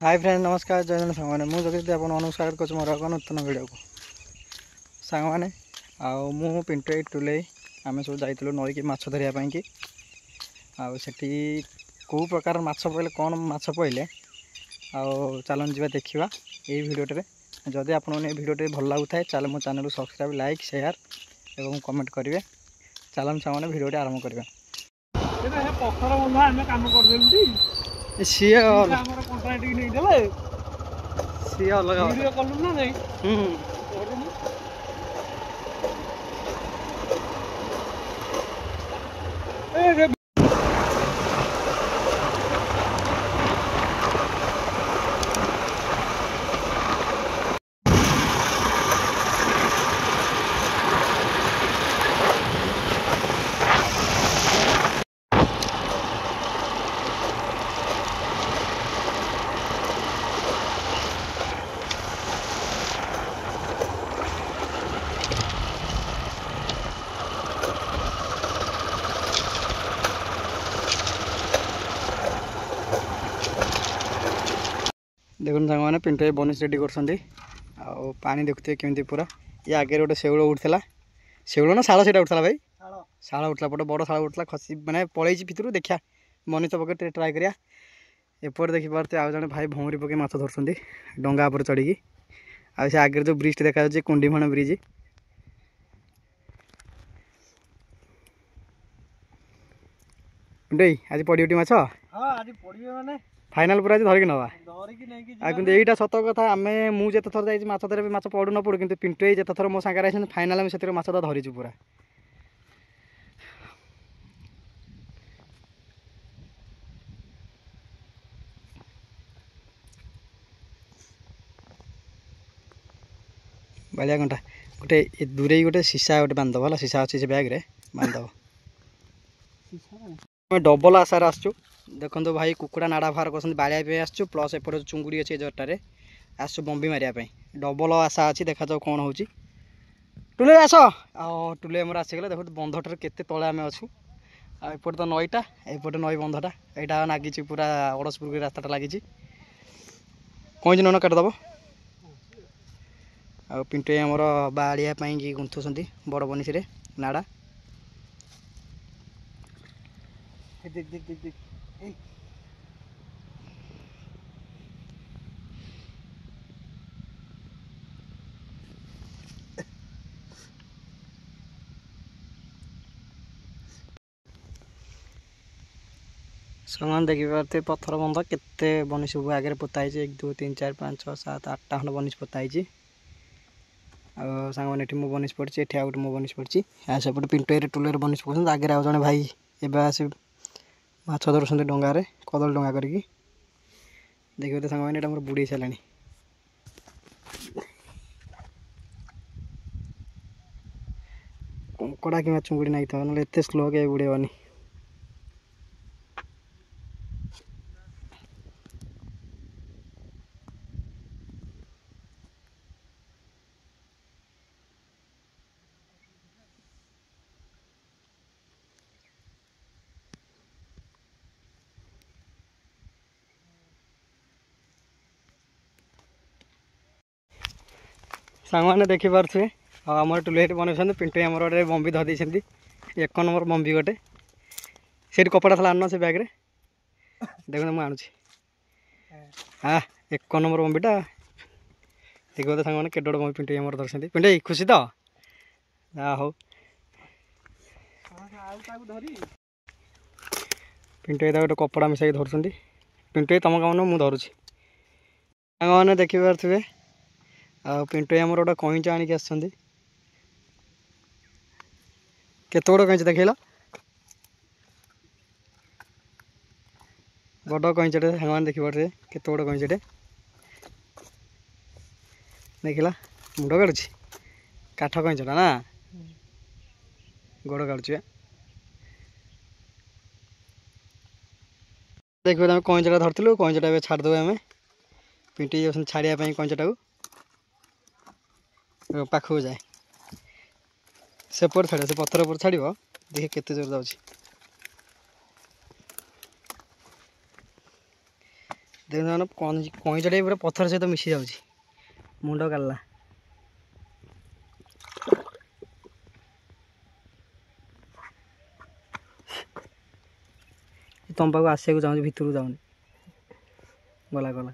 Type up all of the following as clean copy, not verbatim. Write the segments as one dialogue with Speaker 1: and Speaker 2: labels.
Speaker 1: Hi friend नमस्कार जय जन सांग मुझे जगदीश आपको स्वागत कर मोर एक नूतन वीडियो को सांग मैंने आउ पिंटू टुले आम सब जाइलु नई की माछ धरिया कि आठी कौ प्रकार माछ पड़े कौन माछ पड़े चलन जी देखा यही भिडियोटे जदि आपको भिडियोटे भल लगुए चल मो चैनल सब्सक्राइब लाइक शेयर और कमेंट करेंगे चलन सांग भिडियोटी आरंभ करवा सी अलग देखो सांग मैंने पिंटू बनिश रेडी कर पानी देखुए केमी पूरा ये आगे गोटे शेउल उठला शेउल ना शाल से उठला भाई शाल उठला पटे बड़ शाल उठला खसी मैंने पलि भितर देखा बनिश पके ट्राए करिया एपटे देखिपे आज जन भाई भौरी पके माछ धरती डंगा पर चढ़ी से आगे जो ब्रिज देखा कुंडीमण ब्रिज पिंटू आज पड़ोटी माछ फाइनाल पूरा आज धरिक नवा कि यहीटा सत कथा आम मुझे थर जाइए माछ धर माछ पड़ू न पड़ू कि पिंटू जिते थर मो सागर फाइनाल से माछ धरीचु पूरा बालिया कंटा गोटे दूरे गोटे सीसा गोटे बांधव है सीसा अच्छी से बैग बांधव डबल आशार आसचु देखो भाई कुकुड़ा नाड़ा बाहर कर बाड़िया आसचु प्लस एपटे चुंगुड़ी अच्छे जटारे आसचु बंबी मारिया डबल आशा अच्छी देखा जाओ कौन हो टुले आस टुले आमर आसीगला देखो बंधटार केते तले आम अच्छू एपटे तो नईटा एपटे नई बंधटा यहाँ लगी पूरा अड़सपुर रास्ता लगी कौन न काटिदेव आ पिंटू आमर बाड़िया गुंथुंट बड़ बनिश नाड़ा देख देख देख देख सामान देखी पारे पत्थर बंध केते बनिश सब आगे पोताई 1 2 3 4 5 6 7 8टा खंड बनिश पोताई सांग मैंने मो बनिश पड़ी ये आउट मो बनिश पड़ी सेपटे पिंटू टुले बनिश पकड़ आगे आज जन भाई एवं आस माछ धरुंच डंगार कदल डंगा करके देखिए तो सांग मैंने मोर बुड़े सारा कंकड़ा कि चुंगुड़ी नाई था ना एत स्लो के बुड़ेबानी सांग मैंने देखिपे आम टुले बनई पिंटू आमर गोटे बम्बी धरी 1 नंबर बम्बी गोटे से कपड़ा था आन से बैग देख मुझे हाँ 1 नंबर बम्बीटा देखो तो सांग केटे बम्बी पिंटू आमर धरती पिंटू खुशी तो हो पिंटू ये गोटे कपड़ा मिसाई धरती पिंटू तुम काम मुझे धरुची सांग मैंने देखिपे आ पिंटू आमर गोटे कईच आणिक आस केत बड़ कईच देखल बड़ कईचटे सांग देखिपे केत बड़ कईचटे देखला मुंड काटुच काठ कईचटा ना गोड़ काटुच देखिए आम कईचटा धरलु कईचटा छाड़देव आम पिंटू छाड़ापी कईचटा को पाखक जाए सेपट छाड़ से पत्थर पर छाड़ देखिए केते जोर देखो कईचटा पूरा पत्थर सहित मिसी जाऊँगी मुंड काला तुम पाक आसो चाहूँ भितर को जाऊनी गला गला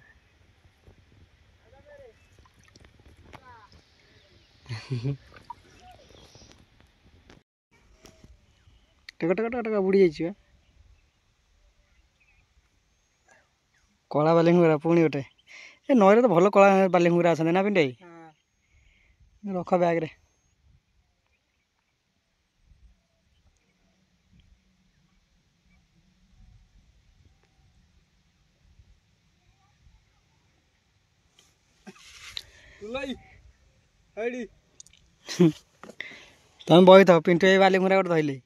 Speaker 1: टेक टेक टेक बुड़ी जा कला बालिंगुरा पुणी गोटे ए नई तो भल कला बालिंगुरा अच्छा ना पिंटे रख बैग तुम बही था पिंटू बालिंगुरा गोटे धरले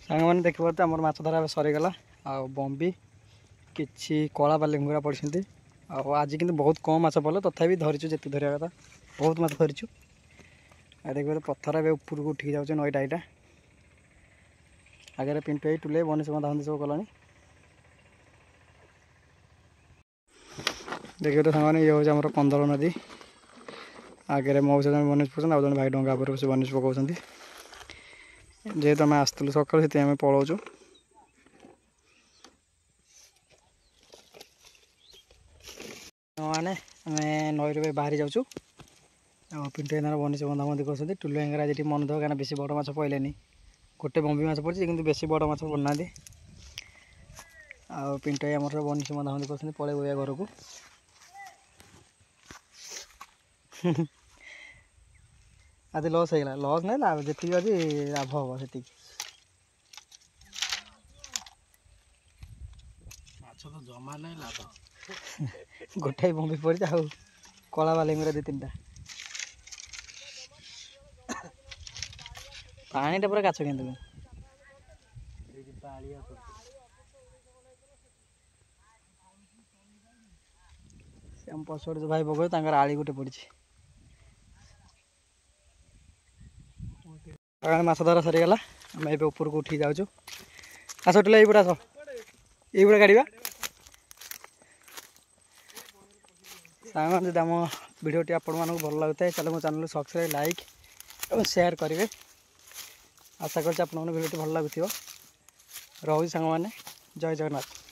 Speaker 1: सांग मैंने देख पारे आम माछ धरा सरीगला आ बम्बी किसी कला बालिंगुरा पड़ते आज कि बहुत कम माछ पड़े तथापि धरीचु जिते धरिया कथा बहुत माछ धरीचु देख पारे पत्थर ए ऊपर को उठिक जाऊँ नईटा यहाँ आगे पिंटू टुले बनी सब धांधी सब कला देखिए तो सामान ये हूँ आम कंदल नदी आगे मौसा जन बनीज पकान आज भाई डंगा पर बस बनीज पकाउं जेहेतु आम आसलु सकाल से आम पलाऊँ मैंने नई बाहरी जाऊँ पिंटू एनार बनीच बंधाबंधी कर टुलु एंगर आज मन दुख कहीं बेसी बड़ माछ पड़े गोटे बम्बी माछ पड़ी कि बेसी बड़ माछ पड़ना आ पिंटू आम सब बनीच बंधाबंधी कर पलैबू घर को आज लस हो लस ना लाभ जी आज लाभ हम से
Speaker 2: जमा नहीं लाभ
Speaker 1: गोटाए बम्बी पड़ी आ कला बालिंगुरा 2-3टा पानीटा पूरा काछ के आम पछड़ जो भाई पकड़ आड़ी गोटे पड़ी माछ धरा सरीगला आम ए ऊपर को उठी जाऊँ आस टुला ये आस ये काढ़ा सांग जब आम भिडियोटी आपण मानक भल लगुता है चलो मो चैनल सब्सक्राइब लाइक और शेयर करेंगे आशा कर भिडियोटी भल लगुव रोज सांग मैंने जय जगन्नाथ।